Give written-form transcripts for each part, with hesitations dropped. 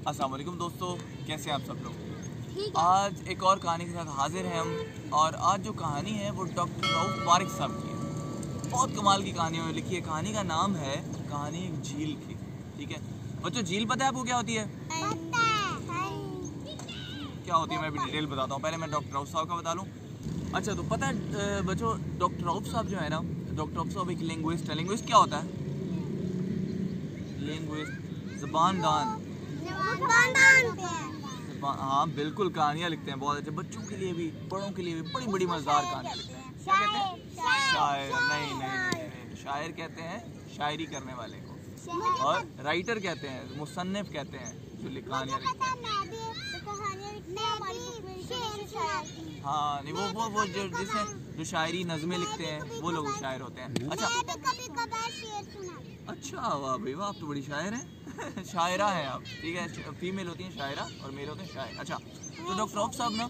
अस्सलाम वालेकुम दोस्तों, कैसे हैं आप सब लोग। आज एक और कहानी के साथ हाजिर हैं हम। और आज जो कहानी है वो डॉक्टर रऊफ पारिक साहब की है। बहुत कमाल की कहानी है लिखी है। कहानी का नाम है कहानी एक झील की। ठीक है बच्चों, झील पता है आपको क्या होती है? क्या होती है मैं भी डिटेल बताता हूँ। पहले मैं डॉक्टर रऊफ साहब का बता लूँ। अच्छा, तो पता है बच्चों, डॉक्टर रऊफ साहब जो है ना, डॉक्टर रऊफ साहब एक लिंग्विस्ट है। लिंग्विस्ट क्या होता है? लिंग्विस्ट ज़बानदान। हाँ बिल्कुल, कहानियाँ लिखते हैं बहुत अच्छे, बच्चों के लिए भी बड़ों के लिए भी बड़ी बड़ी मज़ेदार कहानियाँ लिखते हैं। क्या कहते हैं? शायर। नहीं, शायर कहते हैं शायरी करने वाले को, और राइटर कहते हैं, मुसन्निफ कहते हैं जो कहानियाँ लिखते हैं। हाँ नहीं, वो जो शायरी नज़में लिखते हैं वो लोग शायर होते हैं। अच्छा, वाह भाई वाह, आप तो बड़ी शायर हैं। शायरा हैं आप। ठीक है, फीमेल होती हैं शायरा और मेल होते हैं शायर। अच्छा, तो डॉक्टर रऊफ साहब ना,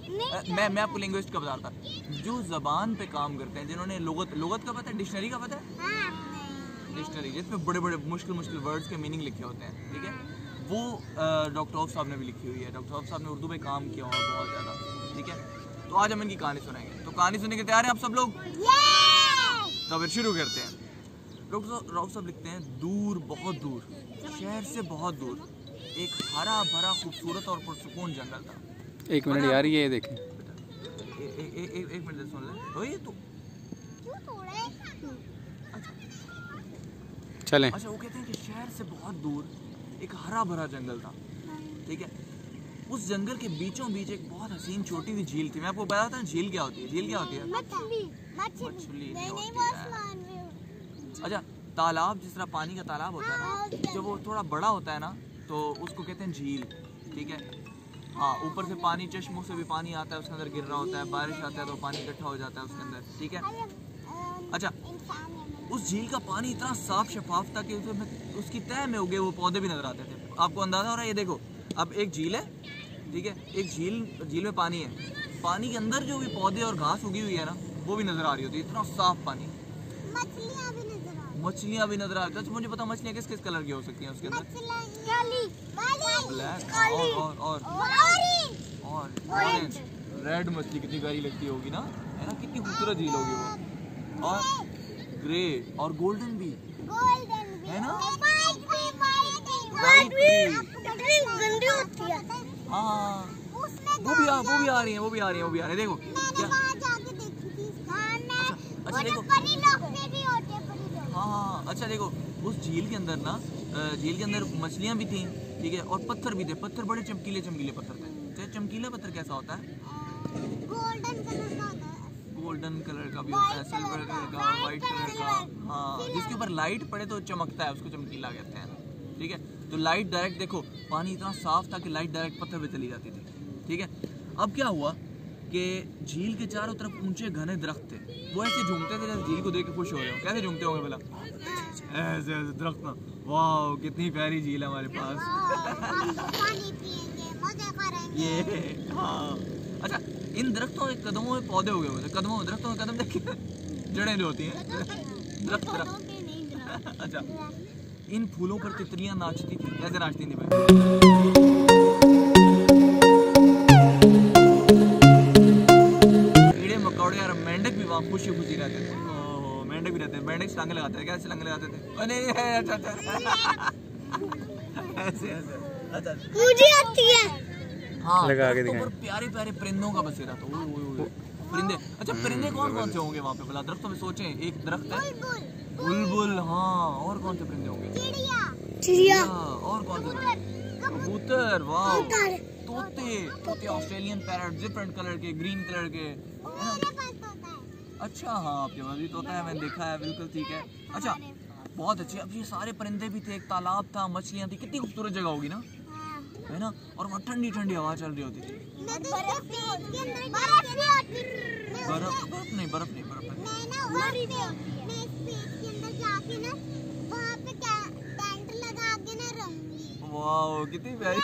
मैं आपको लिंग्विस्ट का बता रहा था, जो ज़बान पे काम करते हैं, जिन्होंने लुगत का पता है, डिक्शनरी का पता है? डिक्शनरी जिसमें बड़े बड़े मुश्किल वर्ड्स के मीनिंग लिखे होते हैं। ठीक है, वो डॉक्टर रऊफ साहब ने भी लिखी हुई है। डॉक्टर रऊफ साहब ने उर्दू में काम किया हुआ बहुत ज़्यादा। ठीक है, तो आज हम इनकी कहानी सुनाएंगे। तो कहानी सुनने के तैयार हैं आप सब लोग? तो फिर शुरू करते हैं। डॉक्टर रऊफ साहब लिखते हैं, दूर, बहुत दूर, शहर से बहुत दूर, एक हरा भरा खूबसूरत और पुरसुकून जंगल था। एक मिनट यार, ये देखें। एक मिनट सुन ले। तो ये तो चलें। अच्छा, वो कहते हैं कि शहर से बहुत दूर एक हरा भरा जंगल था। ठीक है, उस जंगल के बीचों बीच एक बहुत हसीन छोटी सी झील थी। मैं आपको बताता हूँ झील क्या होती है। झील क्या होती है? मछली नहीं होती है। अच्छा, तालाब, जिस तरह पानी का तालाब होता है ना, जब वो थोड़ा बड़ा होता है ना तो उसको कहते हैं झील। ठीक है, हाँ, ऊपर से पानी, चश्मों से भी पानी आता है, उसके अंदर गिर रहा होता है, बारिश आता है तो पानी इकट्ठा हो जाता है उसके अंदर। ठीक है, अच्छा, उस झील का पानी इतना साफ शफाफ था कि उसकी तह में उगे वो पौधे भी नजर आते थे। आपको अंदाजा हो रहा है? ये देखो, अब एक झील है, ठीक है, एक झील में पानी है, पानी के अंदर जो भी पौधे और घास उगी हुई है ना, वो भी नजर आ रही होती है। इतना साफ पानी, मछलियाँ भी नजर आ रही है। मुझे पता, मछलियाँ किस किस कलर की हो सकती हैं उसके अंदर? ब्लैक और ऑरेंज। रेड मछली कितनी प्यारी लगती होगी ना, है ना, कितनी खूबसूरत झील होगी वो। और ग्रे और गोल्डन भी है ना, वाइट भी गंदी होती है। हाँ, वो भी आ रही है। देखो क्या, अच्छा देखो, हाँ, अच्छा देखो, उस झील के अंदर ना, झील के अंदर मछलियाँ भी थीं। ठीक है, और पत्थर भी थे। पत्थर बड़े चमकीले पत्थर थे। चमकीला पत्थर कैसा होता है? गोल्डन कलर का भी होता है, सिल्वर कलर का, व्हाइट कलर का। हाँ, जिसके ऊपर लाइट पड़े तो चमकता है, उसको चमकीला कहते हैं। ठीक है, तो लाइट डायरेक्ट, देखो पानी इतना साफ था कि लाइट डायरेक्ट पत्थर पे चली जाती थी। ठीक है, अब क्या हुआ कि झील के चारों तरफ ऊंचे घने दरख्त थे। वो ऐसे झूमते थे जैसे झील को देख के खुश हो रहे हो। कैसे झूमते होंगे भला? ऐसे दरख्त ना, वाह कितनी प्यारी झील है हमारे पास। ये हाँ, अच्छा, इन दरख्तों के कदमों में पौधे उगे हुए थे। दरख्तों में कदम देखिए, जड़ें जो होती हैं, दरख्त। अच्छा, इन फूलों पर तितलियां नाचती थी। कैसे नाचती थी भाई? कीड़े मकोड़े और मेंढक भी वहाँ खुशी रहते थे। ओह, मेंढक भी रहते हैं। मेंढक छलांगे लगाते थे। कैसे छलांगे लगाते थे? अच्छा, ऐसे अच्छा, मुझे आती है। हाँ, लगा के दिखाएं। प्यारे प्यारे परिंदों का बसेरा था। परिंदे, अच्छा, परिंदे कौन से होंगे वहाँ पे भला? दरख्तों में सोचें, एक दरख्त है बुलबुल, हाँ, और कौन से परिंदे होंगे? चिड़िया, और कौन से? कबूतर, वाह, तोते ऑस्ट्रेलियन पैरट, डिफरेंट कलर के, ग्रीन कलर के। अच्छा, हाँ, आपके पास भी तोता है, मैंने देखा है, बिल्कुल ठीक है। अच्छा, बहुत अच्छे। अब ये सारे परिंदे भी थे, एक तालाब था, मछलियाँ थी। कितनी खूबसूरत जगह होगी ना, है ना, और वहाँ ठंडी ठंडी हवा चल रही होती थी। बर्फ नहीं। वाह कितनी प्यारी।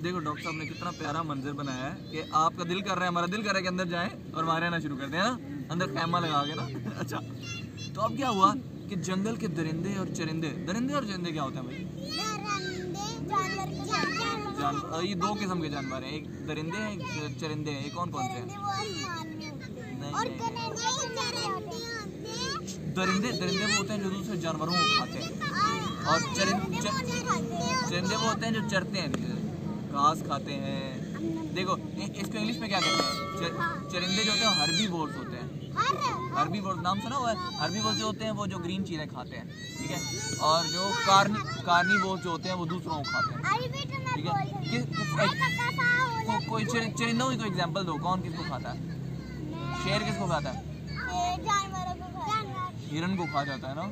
देखो डॉक्टर साहब ने कितना प्यारा मंजर बनाया है कि आपका दिल कर रहा है, हमारा दिल कर रहा है कि अंदर जाएं और वहाँ रहना शुरू करते हैं ना, अंदर कैमरा लगा के ना। अच्छा, तो अब क्या हुआ कि जंगल के दरिंदे और चरिंदे, दरिंदे और चरिंदे क्या होते हैं भाई? जानवर, ये दो किस्म के जानवर हैं, एक दरिंदे हैं एक चरिंदे हैं। ये कौन कौन से हैं? दरिंदे दरिंदे वो होते हैं जो दूसरे जानवरों को खाते हैं, और चरिंदे वो होते हैं जो चरते हैं, घास खाते हैं। देखो इसको इंग्लिश में क्या कहते हैं? चरिंदे जो होते हैं हर्बीवोर्स होते हैं। हर्बीवोर्स नाम सुना हुआ है? हर्बीवोर्स जो होते हैं वो जो ग्रीन चीज़ें खाते हैं, ठीक है, और जो कार्निवोर्स जो होते हैं वो दूसरों को खाते हैं, ठीक है। कोई चरिंदों की कोई एग्जांपल दो, कौन किसको खाता है? शेर किसको खाता है? हिरन को खा जाता है ना?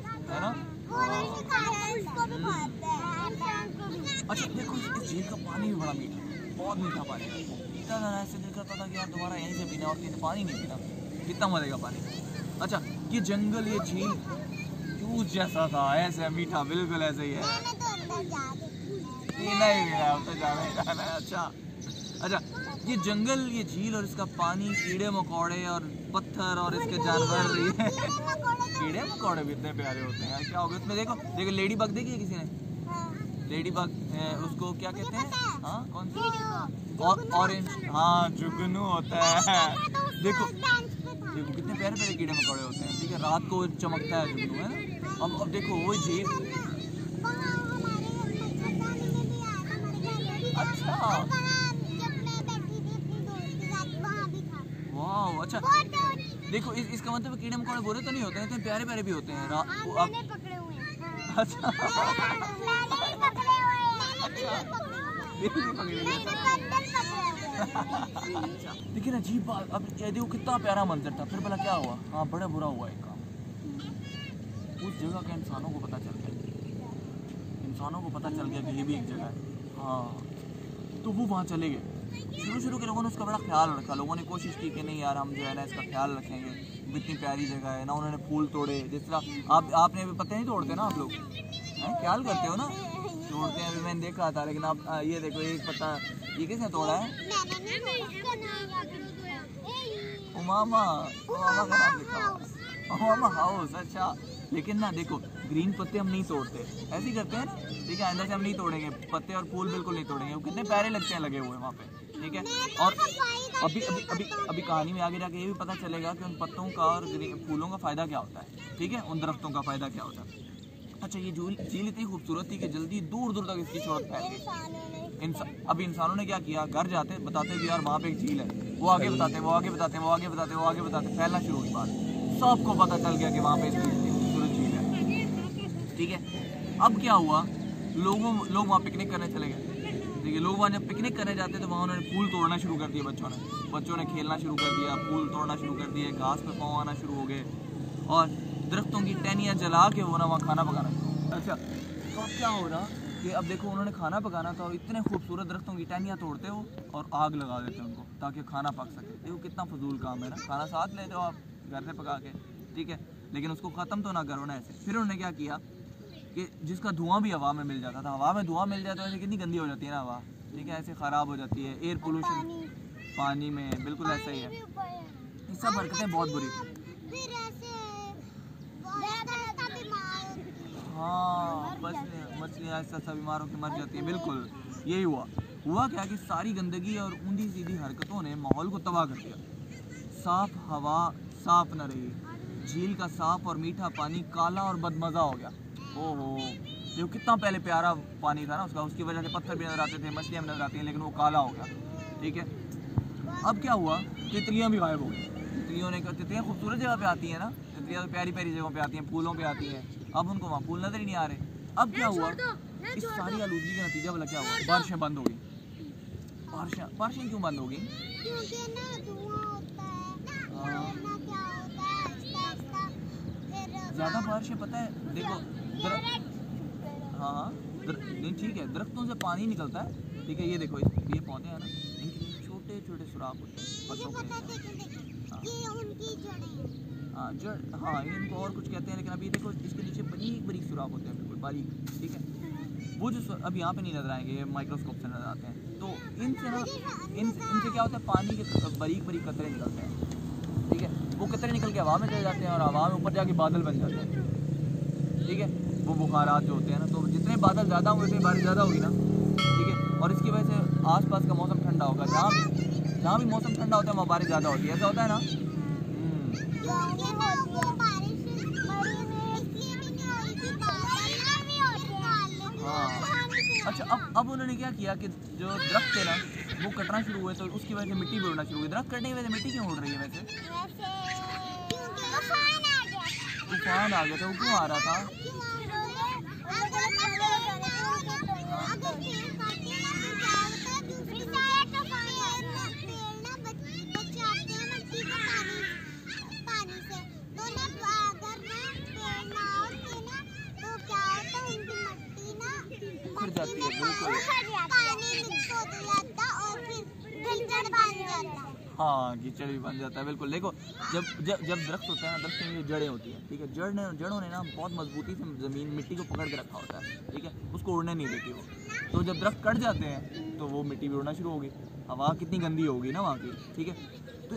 अच्छा देखो इस झील का पानी भी बड़ा मीठा, बहुत मीठा पानी है। इतना ज़्यादा ऐसे दिल करता था कि यार दोबारा यहीं से पीना, और कहीं पानी नहीं पीना, कितना मजे का पानी। अच्छा ये जंगल, ये झील जूस जैसा था, ऐसे मीठा, बिल्कुल ऐसे ही है। पीना ही पीना, अब तो जाना ही जाना है। अच्छा ये जंगल, ये झील और इसका पानी, कीड़े मकोड़े और पत्थर और इसके जानवर, कीड़े मकोड़े भी इतने प्यारे होते हैं। क्या होगा इसमें? देखो लेडी बग देखी है किसी ने? लेडी बग, उसको क्या कहते हैं? हाँ कौन सी? ऑरेंज, हाँ जुगनू होता है। देखो कितने प्यारे प्यारे कीड़े मकोड़े होते हैं, ठीक है, रात को चमकता है जुगनू, है ना? अब देखो वो झील, अच्छा वाह, अच्छा देखो इसका मतलब कीड़े मकोड़े बुरे तो नहीं होते हैं, इतने प्यारे प्यारे भी होते हैं। अच्छा देखिए ना अजीब बात, अब देखो कितना प्यारा मंजर था, फिर भला क्या हुआ? हाँ बड़ा बुरा हुआ एक काम, उस जगह का इंसानों को पता चल गया कि ये भी एक जगह है। हाँ तो वो वहाँ चले गए। शुरू के लोगों ने उसका बड़ा ख्याल रखा, लोगों ने कोशिश की कि नहीं यार हम जो है ना इसका ख्याल रखेंगे, इतनी प्यारी जगह है ना। उन्होंने फूल तोड़े, जिस तरह आपने पत्ते नहीं तोड़ते ना, आप लोग ख्याल करते हो ना, तोड़ते हैं। अभी मैंने देखा था, लेकिन आप ये देखो एक पत्ता, ये किसने तोड़ा है? उमामा का नाम लिखा हुआ, उमामा हाउस। अच्छा लेकिन ना देखो ग्रीन पत्ते हम नहीं तोड़ते, ऐसे ही करते हैं, ठीक है, अंदर से हम नहीं तोड़ेंगे पत्ते, और फूल बिल्कुल नहीं तोड़ेंगे, वो कितने प्यारे लगते हैं लगे हुए वहाँ पे, ठीक है। और अभी कहानी में आगे जाके ये भी पता चलेगा कि उन पत्तों का और फूलों का फ़ायदा क्या होता है, ठीक है, उन दरख्तों का फ़ायदा क्या होता है। अच्छा ये झील इतनी खूबसूरत थी कि जल्दी दूर दूर तक इसकी शोहरत फैल गई। अभी इंसानों ने क्या किया, घर जाते बताते भी यार वहाँ पे एक झील है, वो आगे बताते, फैलना शुरू हुई बात, सबको पता चल गया कि वहाँ पे खूबसूरत झील है, ठीक है। अब क्या हुआ, लोग वहाँ पिकनिक करने चले गए, ठीक है। लोग वहाँ जब पिकनिक करने जाते तो वहाँ उन्होंने फूल तोड़ना शुरू कर दिया, बच्चों ने खेलना शुरू कर दिया, फूल तोड़ना शुरू कर दिए, घास पे पाँव आना शुरू हो गए, और दरख्तों की टहनियाँ जला के वो ना वहाँ खाना पकाना। अच्छा तो अब क्या हो रहा कि अब देखो उन्होंने खाना पकाना था, और इतने खूबसूरत दरख्तों की टहनियाँ तोड़ते हो और आग लगा देते उनको ताकि खाना पक सके। देखो कितना फजूल काम है ना, खाना साथ ले जाओ आप घर से पका के, ठीक है, लेकिन उसको ख़त्म तो ना करो ना ऐसे। फिर उन्होंने क्या किया कि जिसका धुआं भी हवा में मिल जाता था, हवा में धुआं मिल जाता है, कितनी गंदी हो जाती है ना हवा, ठीक है, ऐसे ख़राब हो जाती है। एयर पोल्यूशन पानी में बिल्कुल ऐसा ही है, ये सब हरकतें बहुत बुरी थी। हाँ बस मछलियाँ ऐसा सब बीमार होकर मर जाती हैं, बिल्कुल यही हुआ क्या कि सारी गंदगी और ऊंधी सीधी हरकतों ने माहौल को तबाह कर दिया। साफ हवा साफ न रही, झील का साफ और मीठा पानी काला और बदमज़ा हो गया। ओहो देखो कितना पहले प्यारा पानी था ना उसका, उसकी वजह से पत्थर भी नजर आते थे, मछलियाँ भी नजर आती हैं, लेकिन वो काला हो गया, ठीक है। अब क्या हुआ, तितलियाँ भी गायब हो गई। तितलियाँ खूबसूरत जगह पे आती हैं ना, तितलियाँ प्यारी प्यारी जगहों पे आती हैं, फूलों पे आती हैं, अब उनको वहाँ फूल नजर ही नहीं आ रहे। अब क्या हुआ, इस सारी आलूदगी का नतीजा वाला क्या हुआ, बारिशें बंद हो गई। बारिशें क्यों बंद हो गई? ज़्यादा बारिशें, पता है देखो हाँ नहीं ठीक है, दरख्तों से पानी निकलता है, ठीक है, ये देखो ये पौधे हैं ना, इनके छोटे छोटे सुराख होते हैं पत्तों के, हाँ जड़, हाँ इनको और कुछ कहते हैं, लेकिन अभी देखो इसके नीचे बारीक बारीक सुराख होते हैं, बिल्कुल बारीक, ठीक है। वो जो अब यहाँ पे नहीं नजर आएंगे, ये माइक्रोस्कोप से नजर आते हैं, तो इनसे ना इनसे क्या होता है, पानी के बारीक बारीक कतरे निकलते हैं, ठीक है, वो कतरे निकल के हवा में चले जाते हैं और हवा में ऊपर जाके बादल बन जाते हैं, ठीक है, वो बुखारात जो होते हैं ना, तो जितने बादल ज़्यादा होंगे उतनी बारिश ज़्यादा होगी ना, ठीक है, और इसकी वजह से आसपास का मौसम ठंडा होगा, जहाँ भी मौसम ठंडा होता है वहाँ बारिश ज़्यादा होती है, ऐसा होता है ना। हाँ, अच्छा, अब उन्होंने क्या किया कि जो दरख्त थे ना वो कटना शुरू हुए, तो उसकी वजह से मिट्टी भी उड़ना शुरू हुई। दरख्त कटने की वजह से मिट्टी क्यों उड़ रही है वैसे? तूफान आ गया था, वो क्यों आ रहा था? उखड़ जाती है, बिल्कुल। हाँ, कीचड़ भी बन जाता है, बिल्कुल। देखो, जब दरख्त होता है ना, दरख्त में जड़ें होती हैं, ठीक है, जड़ों ने ना बहुत मजबूती से ज़मीन मिट्टी को पकड़ के रखा होता है, ठीक है, उसको उड़ने नहीं देती वो। तो जब दरख्त कट जाते हैं तो वो मिट्टी भी उड़ना शुरू होगी। हवा कितनी गंदी होगी ना वहाँ की, ठीक है। तो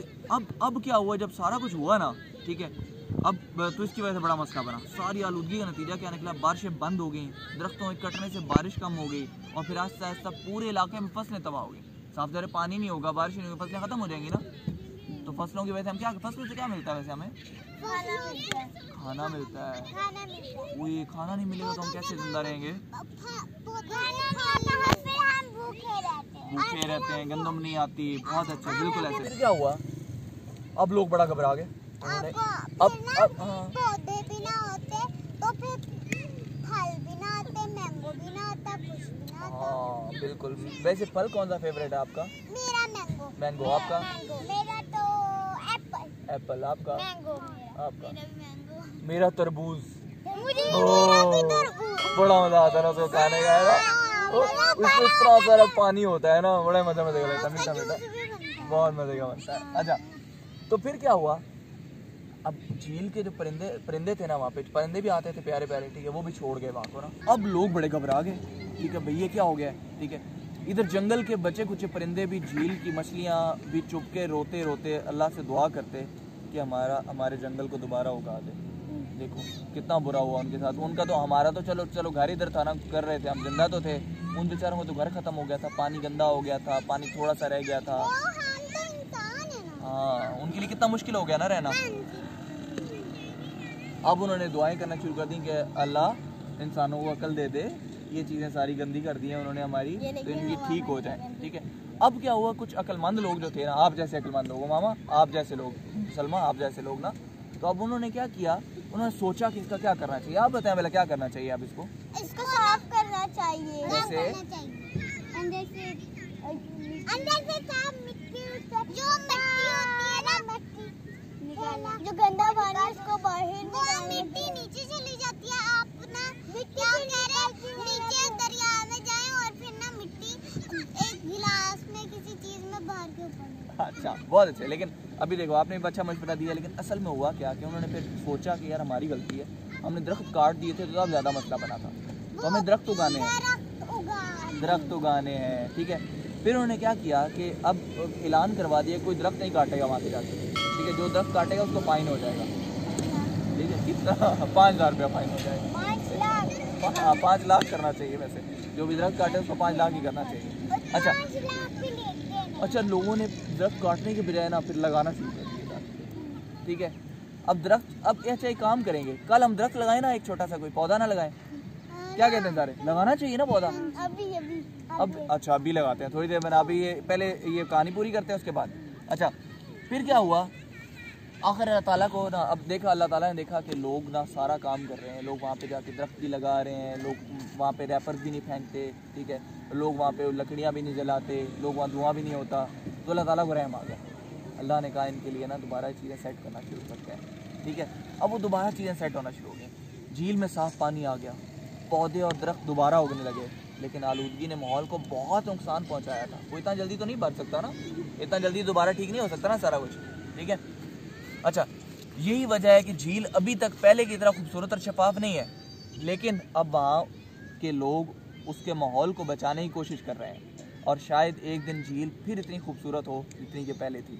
अब क्या हुआ, जब सारा कुछ हुआ ना, ठीक है, अब तो इसकी वजह से बड़ा मसला बना। सारी आलूदगी का नतीजा क्या निकला? बारिशें बंद हो गई, दरख्तों के कटने से बारिश कम हो गई, और फिर आहिस्ता आहिस्ता पूरे इलाके में फसलें तबाह हो गई। साफ ज़रा पानी नहीं होगा, बारिश नहीं होगी, फसलें ख़त्म हो जाएंगी ना। तो फसलों की वजह से हम क्या, फसलों से क्या मिलता है वैसे हमें? खाना मिलता है। वो ये खाना नहीं मिलेगा तो हम कैसे जिंदा रहेंगे? भूखे रहते हैं, गंदम नहीं आती। बहुत अच्छा, बिल्कुल ऐसे। फिर क्या हुआ? अब लोग बड़ा घबरा गए। अब पौधे भी ना होते तो फिर फल भी ना आते, मैंगो भी ना आता, कुछ भी ना आता। हाँ, बिल्कुल। वैसे फल कौन सा फेवरेट है आपका? मेरा मैंगो। मैंगो। आपका? मेरा तो एप्पल। एप्पल। आपका? मैंगो। आपका? मैंगो। मेरा तरबूज। मेरा भी तरबूज। बड़ा मजा आता है ना उसको खाने का, उसमें इतना सारा पानी होता है ना, बड़ा मजा लगता है, मीठा मीठा, बहुत मजे का बनता है। अच्छा, तो फिर क्या हुआ? अब झील के जो परिंदे थे ना, वहाँ पे परिंदे भी आते थे प्यारे प्यारे, ठीक है, वो भी छोड़ गए वहाँ को ना। अब लोग बड़े घबरा गए, ठीक है, भैया क्या हो गया, ठीक है। इधर जंगल के बचे कुछ परिंदे भी, झील की मछलियाँ भी चुपके रोते रोते अल्लाह से दुआ करते कि हमारे जंगल को दोबारा उगा दे। देखो कितना बुरा हुआ उनके साथ। उनका तो, हमारा तो चलो घर इधर था ना, कर रहे थे हम, जिंदा तो थे। उन बेचारों का तो घर खत्म हो गया था, पानी गंदा हो गया था, पानी थोड़ा सा रह गया था। हाँ, उनके लिए कितना मुश्किल हो गया ना रहना। अब उन्होंने दुआएं करना शुरू कर दी कि अल्लाह इंसानों को अकल दे दे, ये चीज़ें सारी गंदी कर दी हैं उन्होंने हमारी, तो इनकी ठीक हो जाए, ठीक है। अब क्या हुआ, कुछ अक्लमंद लोग जो थे ना, आप जैसे अक्लमंद लोग, मामा आप जैसे लोग, सलमा आप जैसे लोग ना, तो अब उन्होंने क्या किया, उन्होंने सोचा कि इसका क्या करना चाहिए। आप बताएं पहले क्या करना चाहिए। आप इसको साफ करना चाहिए। जैसे अंदर से साफ मिट्टी, जो मिट्टी होती है ना, मिट्टी निकालना, जो गंदा पानी है उसको बाहर, वो मिट्टी नीचे चली जाती है। आप ना क्या कह रहे हैं, नीचे दरिया में जाएं और फिर ना मिट्टी एक गिलास में किसी चीज में भर के ऊपर। अच्छा, बहुत अच्छे। लेकिन अभी देखो, आपने अच्छा मशवरा दिया, लेकिन असल में हुआ क्या कि उन्होंने फिर सोचा कि यार हमारी गलती है, हमने दरख्त काट दिए थे तो अब ज़्यादा मसला बना था, तो हमें दरख्त उगाने हैं, ठीक है। फिर उन्होंने क्या किया कि अब ऐलान करवा दिया कोई दरख्त नहीं काटेगा वहाँ पे जाके, ठीक है, जो दरख्त काटेगा उसको फाइन हो जाएगा, ठीक है। कितना? 5,000 रुपया फाइन हो जाएगा। 5 लाख। हाँ, 5 लाख करना चाहिए वैसे, जो भी दरख्त काटे उसको 5 लाख ही करना चाहिए। अच्छा, अच्छा, लोगों ने दरख्त काटने के बजाय ना फिर लगाना शुरू कर दिया, ठीक है। अब दरख्त, अब अच्छा एक काम करेंगे, कल हम दरख्त लगाएं ना, एक छोटा सा कोई पौधा ना लगाएं, क्या कहते हैं सारे? लगाना चाहिए ना पौधा। अब अच्छा, अभी लगाते हैं थोड़ी देर में, अभी ये पहले ये कहानी पूरी करते हैं उसके बाद। अच्छा, फिर क्या हुआ, आखिर अल्लाह ताला को ना, अब देखा अल्लाह ताला ने देखा कि लोग ना सारा काम कर रहे हैं, लोग वहाँ पे जाके दरख्त भी लगा रहे हैं, लोग वहाँ पे रैपर्स भी नहीं फेंकते, ठीक है, लोग वहाँ पे लकड़ियाँ भी नहीं जलाते, लोग वहाँ धुआं भी नहीं होता, तो अल्लाह ताला को रहम आ गया। अल्लाह ने कहा इनके लिए ना दोबारा चीज़ें सेट करना शुरू करते हैं, ठीक है। अब वो दोबारा चीज़ें सेट होना शुरू हो गई, झील में साफ़ पानी आ गया, पौधे और दरख्त दोबारा उगने लगे, लेकिन आलूदगी ने माहौल को बहुत नुकसान पहुँचाया था। वो इतना जल्दी तो नहीं बढ़ सकता ना, इतना जल्दी दोबारा ठीक नहीं हो सकता ना सारा कुछ, ठीक है। अच्छा, यही वजह है कि झील अभी तक पहले की तरह खूबसूरत और शफाफ नहीं है, लेकिन अब वहाँ के लोग उसके माहौल को बचाने की कोशिश कर रहे हैं, और शायद एक दिन झील फिर इतनी खूबसूरत हो जितनी कि पहले थी।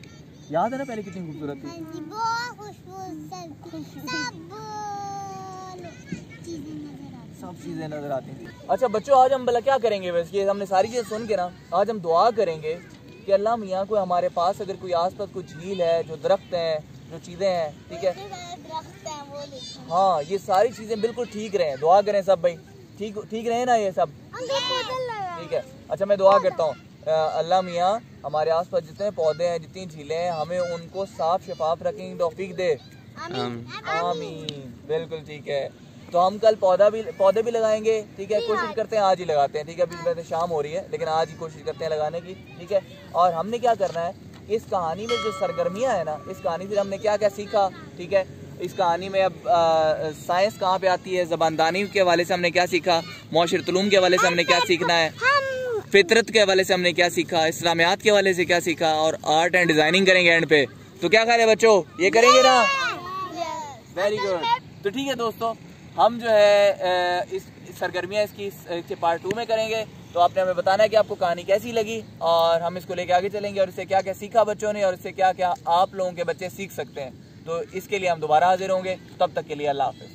याद है ना पहले कितनी खूबसूरत थी? सब चीजें नजर आती थी। अच्छा बच्चों, आज हम भला क्या करेंगे? वैसे ये हमने सारी चीजें सुन के ना, आज हम दुआ करेंगे कि अल्लाह मियाँ को हमारे पास अगर कोई आसपास कोई झील है, जो दरख्त हैं, जो चीजें हैं, ठीक है, हाँ, ये सारी चीजें बिल्कुल ठीक रहे। दुआ करें सब भाई, ठीक रहे ना ये सब, ठीक है। अच्छा मैं दुआ करता हूँ, अल्लाह मियाँ हमारे आसपास जितने पौधे हैं, जितनी झीलें हैं, हमें उनको साफ शफाफ रखने की तौफीक दे। आमीन। बिल्कुल ठीक है। तो हम कल पौधे भी लगाएंगे, ठीक है। कोशिश करते हैं आज ही लगाते हैं, ठीक है। अभी वैसे शाम हो रही है, लेकिन आज ही कोशिश करते हैं लगाने की, ठीक है। और हमने क्या करना है, इस कहानी में जो सरगर्मियाँ है ना, इस कहानी से हमने क्या क्या सीखा, ठीक है। इस कहानी में अब साइंस कहाँ पे आती है, ज़बानदानी के हवाले से हमने क्या सीखा, मुआशरत उलूम के हवाले से हमने क्या सीखना है, फितरत के हवाले से हमने क्या सीखा, इस्लामियात के हवाले से क्या सीखा, और आर्ट एंड डिजाइनिंग करेंगे एंड पे। तो क्या ख्याल है बच्चों, ये करेंगे ना? Very good. तो ठीक है दोस्तों, हम जो है इस सरगर्मियाँ इसके पार्ट 2 में करेंगे। तो आपने हमें बताना है कि आपको कहानी कैसी लगी, और हम इसको लेके आगे चलेंगे, और इससे क्या क्या सीखा बच्चों ने, और इससे क्या क्या आप लोगों के बच्चे सीख सकते हैं। तो इसके लिए हम दोबारा हाजिर होंगे, तब तक के लिए अल्लाह हाफिज़।